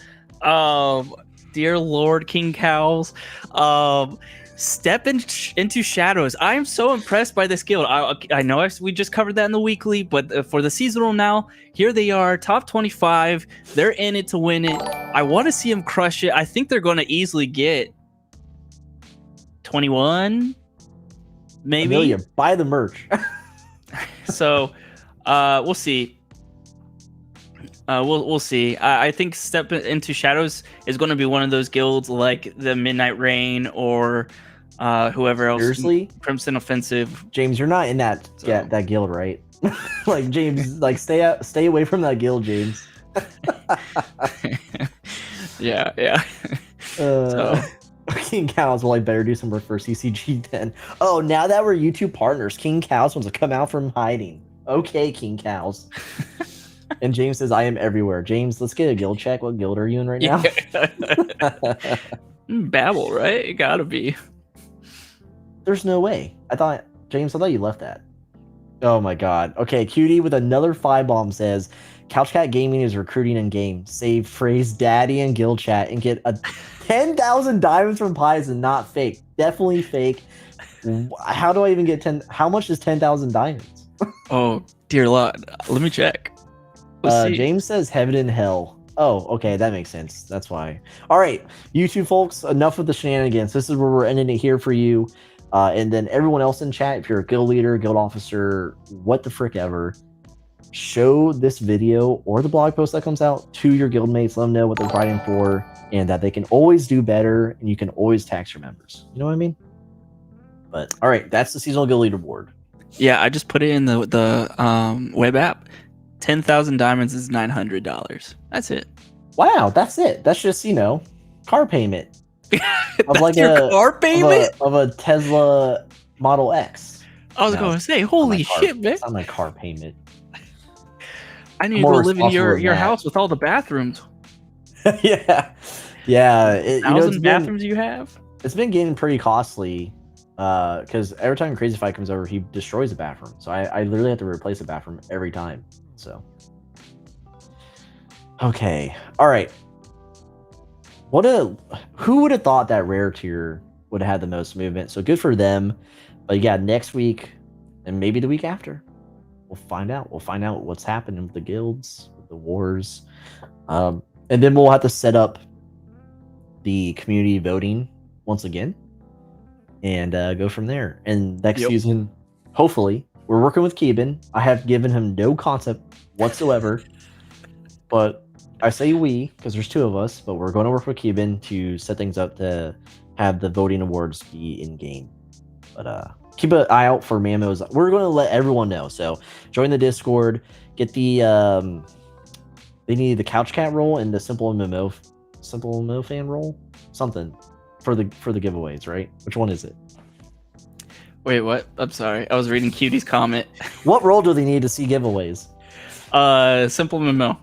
Dear Lord, King Cows. Step into Shadows. I am so impressed by this guild. I know we just covered that in the weekly, but for the seasonal now, here they are, top 25. They're in it to win it. I want to see them crush it. I think they're going to easily get 21, maybe. Amelia, buy the merch. So... we'll see. We'll see. I think Step into Shadows is going to be one of those guilds like the Midnight Rain or whoever else. Seriously? Crimson Offensive. James, you're not in that guild, right? Like James, stay away from that guild, James. Yeah. Uh, So King Cows, well, I better do some work for CCG then. Oh, now that we're YouTube partners, King Cows wants to come out from hiding. Okay, King Cows. And James says, I am everywhere. James, let's get a guild check. What guild are you in right now? Babel, right? It gotta be. There's no way. James, I thought you left that. Oh my god. Okay, Cutie with another 5 bomb says, Couchcat Gaming is recruiting in game. Save phrase daddy in guild chat and get a 10,000 diamonds from Paisen. Not fake. Definitely fake. How do I even get 10? How much is 10,000 diamonds? Oh dear Lord. Let me check. Let's see. James says heaven and hell. Oh, okay, that makes sense. That's why. All right, you two folks, enough with the shenanigans. This is where we're ending it here for you. And then everyone else in chat, if you're a guild leader, guild officer, what the frick ever, show this video or the blog post that comes out to your guild mates. Let them know what they're fighting for and that they can always do better and you can always tax your members. You know what I mean? But all right, that's the Seasonal Guild Leaderboard. Yeah, I just put it in the web app. 10,000 diamonds is $900. That's it. Wow, that's it. That's just, car payment. Of like your car payment? Of a Tesla Model X. I was going to say, holy shit, man. It's not my car payment. I need to go live in your house with all the bathrooms. Yeah. 1,000 bathrooms you have? It's been getting pretty costly because every time Crazy Fi comes over, he destroys a bathroom. So I literally have to replace a bathroom every time. So, okay. All right. Who would have thought that rare tier would have had the most movement? So good for them. But yeah, next week and maybe the week after, we'll find out. We'll find out what's happening with the guilds, with the wars. And then we'll have to set up the community voting once again and go from there. And next season, hopefully, we're working with Keeban. I have given him no concept whatsoever, but I say we because there's 2 of us, but we're going to work with Keeban to set things up to have the voting awards be in game. But keep an eye out for Mamos. We're going to let everyone know. So join the Discord, get the they need the Couch Cat role and the SimpleMMO fan role, something for the giveaways, right? Which one is it? Wait, what? I'm sorry. I was reading Cutie's comment. What role do they need to see giveaways? SimpleMMO.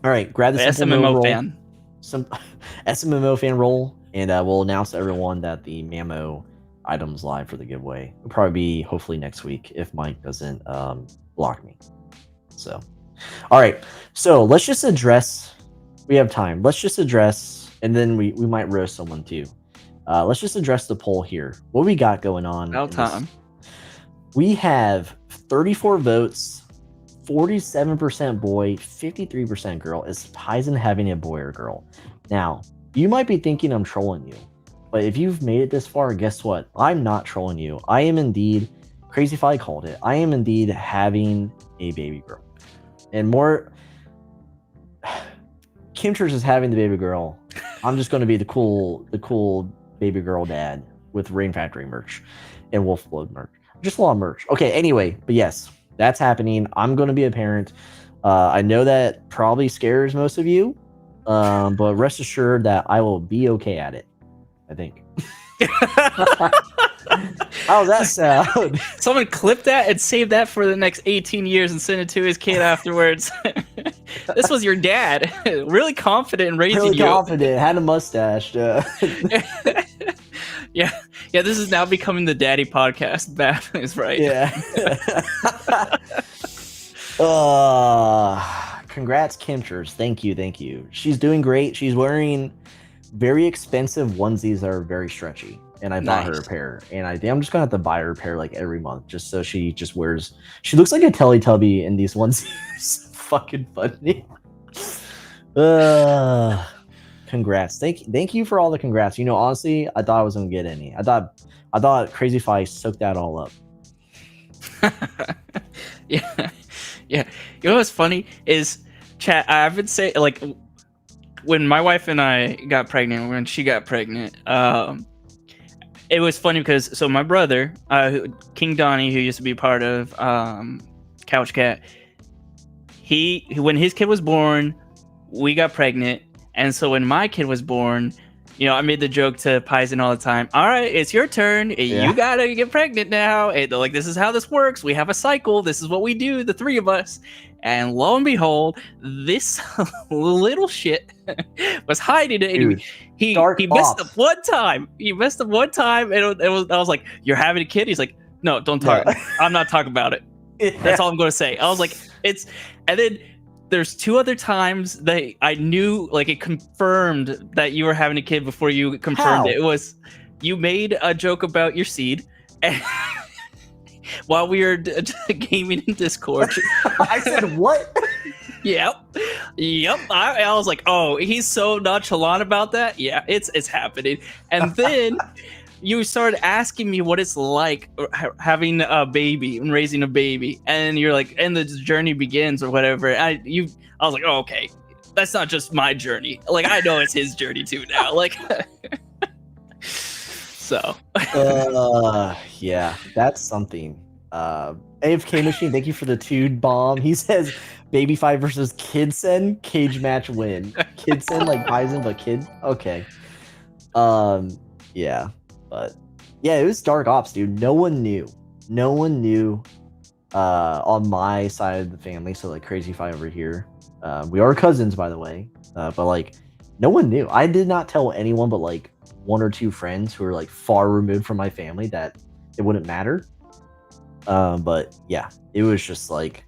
All right, grab the SMMO fan. SMMO fan role, and we'll announce to everyone that the Mamo item's live for the giveaway. It'll probably be hopefully next week if Mike doesn't block me. So, all right. So let's just address. We have time. Let's just address, and then we might roast someone too. Let's just address the poll here. What we got going on? About time. We have 34 votes, 47% boy, 53% girl. Is Paisen having a boy or girl? Now, you might be thinking I'm trolling you, but if you've made it this far, guess what? I'm not trolling you. I am indeed, Crazy Fi called it, I am indeed having a baby girl. And more, Kim Church is having the baby girl. I'm just going to be the cool baby girl dad with Rain Factory merch and Wolf Blood merch. Just a lot of merch. Okay, anyway, but yes, that's happening. I'm going to be a parent. I know that probably scares most of you, but rest assured that I will be okay at it, I think. How's that sound? Someone clip that and save that for the next 18 years and send it to his kid afterwards. This was your dad. Really confident in raising you. Really confident. Had a mustache. Yeah, this is now becoming the daddy podcast. That is right. Yeah. Congrats, Kimchers. Thank you. She's doing great. She's wearing very expensive onesies that are very stretchy. And I bought her a pair. And I think I'm just going to have to buy her a pair like every month just so she just wears... She looks like a Teletubby in these onesies. Fucking funny. Congrats. Thank you for all the congrats. Honestly, I thought I wasn't going to get any. I thought Crazy Fi soaked that all up. Yeah. You know what's funny is, chat, I've been saying, like, when my wife and I got pregnant, when she got pregnant, it was funny because, so my brother, King Donnie, who used to be part of Couch Cat, when his kid was born, we got pregnant, And so when my kid was born, I made the joke to Paisen all the time. All right, it's your turn. You gotta get pregnant now. And they're like, this is how this works. We have a cycle. This is what we do, the three of us. And lo and behold, this little shit was hiding it. Dude, he messed up one time. He messed up one time, and I was like, "You're having a kid?" He's like, "No, don't talk. No. I'm not talking about it." That's all I'm going to say. I was like, "It's," and then there's two other times that I knew, like, it confirmed that you were having a kid before you confirmed it. It was, you made a joke about your seed, and while we were gaming in Discord. I said, what? Yep. I was like, oh, he's so nonchalant about that. Yeah, it's happening. And then you started asking me what it's like having a baby and raising a baby, and you're like, and the journey begins or whatever. I was like, oh, okay, that's not just my journey. Like, I know it's his journey too now. Like, so. Yeah, that's something. AFK Machine, thank you for the Tude bomb. He says, Baby Fi versus Kidsen, cage match win. Kidsen like Paisen, but kid. Okay. Yeah, but yeah, it was dark ops, dude. No one knew on my side of the family. So like Crazy Fi over here, we are cousins, by the way. But like, no one knew. I did not tell anyone but like one or two friends who are like far removed from my family that it wouldn't matter. But yeah, it was just like,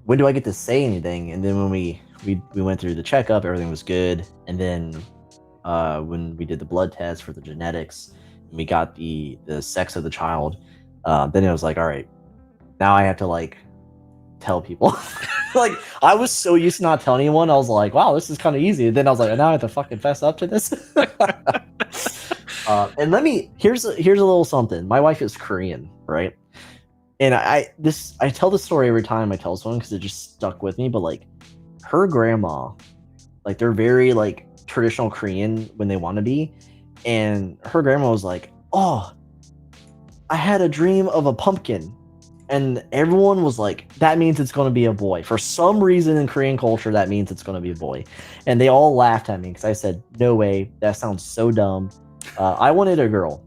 when do I get to say anything? And then when we went through the checkup, everything was good. And then when we did the blood test for the genetics, and we got the sex of the child, then it was like, all right, now I have to like tell people. Like, I was so used to not telling anyone. I was like, wow, this is kind of easy. And then I was like, now I have to fucking fess up to this. And here's a little something. My wife is Korean, right? And I tell this story every time I tell someone because it just stuck with me. But like, her grandma, like, they're very like traditional Korean when they want to be, and her grandma was like, "Oh, I had a dream of a pumpkin," and everyone was like, "That means it's going to be a boy." For some reason in Korean culture, that means it's going to be a boy, and they all laughed at me because I said, "No way, that sounds so dumb." I wanted a girl,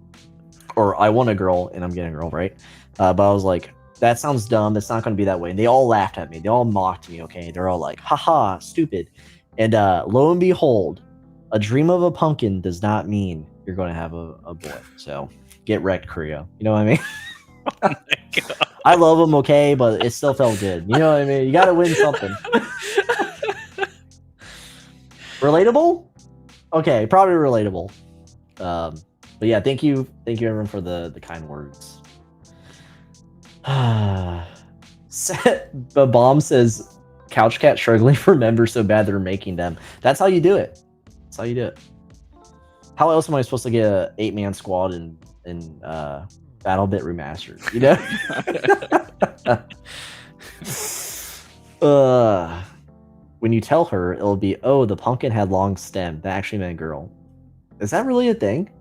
or I want a girl, and I'm getting a girl, right? But I was like, that sounds dumb. It's not going to be that way. And they all laughed at me. They all mocked me. Okay. They're all like, haha, stupid. And lo and behold, a dream of a pumpkin does not mean you're going to have a boy. So get wrecked, Korea. You know what I mean? Oh my God. I love them. Okay. But it still felt good. You know what I mean? You got to win something. Relatable? Okay. Probably relatable. But yeah, thank you everyone for the kind words. The bomb says Couch Cat struggling for members so bad they're making them. That's how you do it. That's how you do it. How else am I supposed to get a 8-man squad in BattleBit Remastered? You know? When you tell her, it'll be, oh, the pumpkin had long stem. That actually meant girl. Is that really a thing?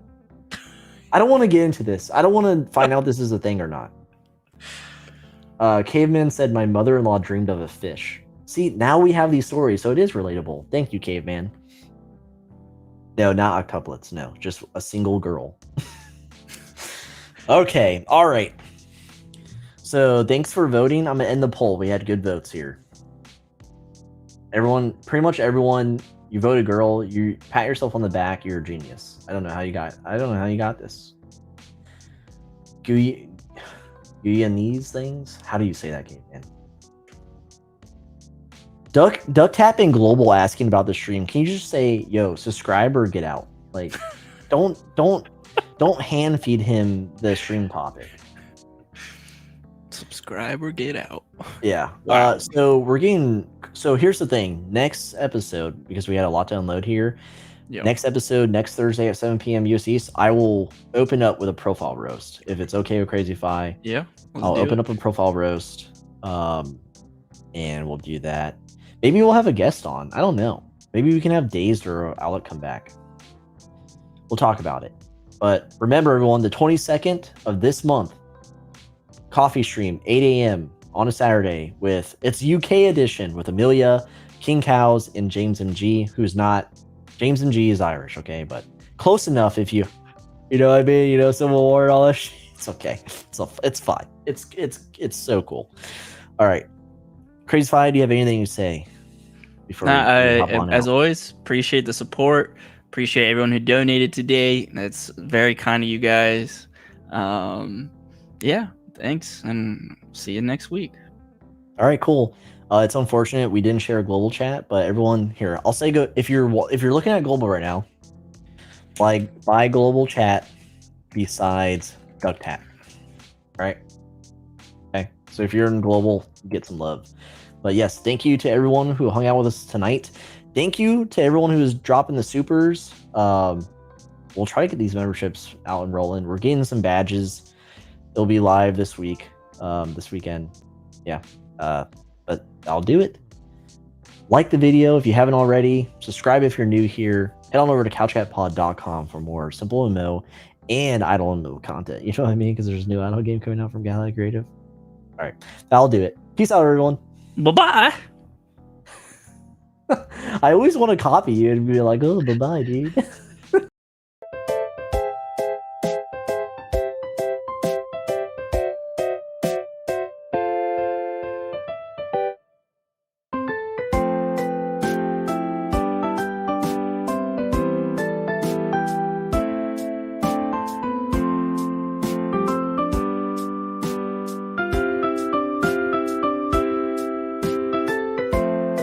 I don't want to get into this. I don't want to find out this is a thing or not. Caveman said, my mother-in-law dreamed of a fish. See, now we have these stories, so it is relatable. Thank you, Caveman. No, not octuplets. No, just a single girl. Okay, all right. So thanks for voting. I'm going to end the poll. We had good votes here. Everyone, pretty much everyone, you voted girl. You pat yourself on the back. You're a genius. I don't know how you got this. Guyanese things? How do you say that, game, man? Duck tapping global asking about the stream. Can you just say, yo, subscribe or get out? Like, don't hand feed him the stream topic. Subscribe or get out. Yeah. Wow. So here's the thing. Next episode, because we had a lot to unload here. Yep. Next episode, next Thursday at 7 p.m. US East, I will open up with a profile roast. If it's okay with Crazy Fi, yeah, I'll open up a profile roast, and we'll do that. Maybe we'll have a guest on. I don't know. Maybe we can have Dazed or Alec come back. We'll talk about it. But remember, everyone, the 22nd of this month, coffee stream, 8 a.m. on a Saturday with its UK edition with Amelia, King Cows, and James MG, who's not. James MG is Irish, okay, but close enough if you know what I mean, Civil War and all that shit. It's okay. It's fine. It's so cool. All right. Crazy Fi, do you have anything to say before we hop on as out? always, appreciate the support. Appreciate everyone who donated today. That's very kind of you guys. Yeah, thanks, and see you next week. All right, cool. It's unfortunate we didn't share a global chat, but everyone here, I'll say go if you're looking at global right now, like buy global chat besides Duck Tap. Right? Okay. So if you're in global, get some love. But yes, thank you to everyone who hung out with us tonight. Thank you to everyone who's dropping the supers. We'll try to get these memberships out and rolling. We're getting some badges. It'll be live this week, this weekend. Yeah. But I'll do it. Like the video if you haven't already. Subscribe if you're new here. Head on over to couchcatpod.com for more SimpleMMO and Idle MMO content. You know what I mean? Because there's a new Idle game coming out from Galaxy Creative. All right. That'll do it. Peace out, everyone. Bye-bye. I always want to copy you and be like, oh, bye-bye, dude.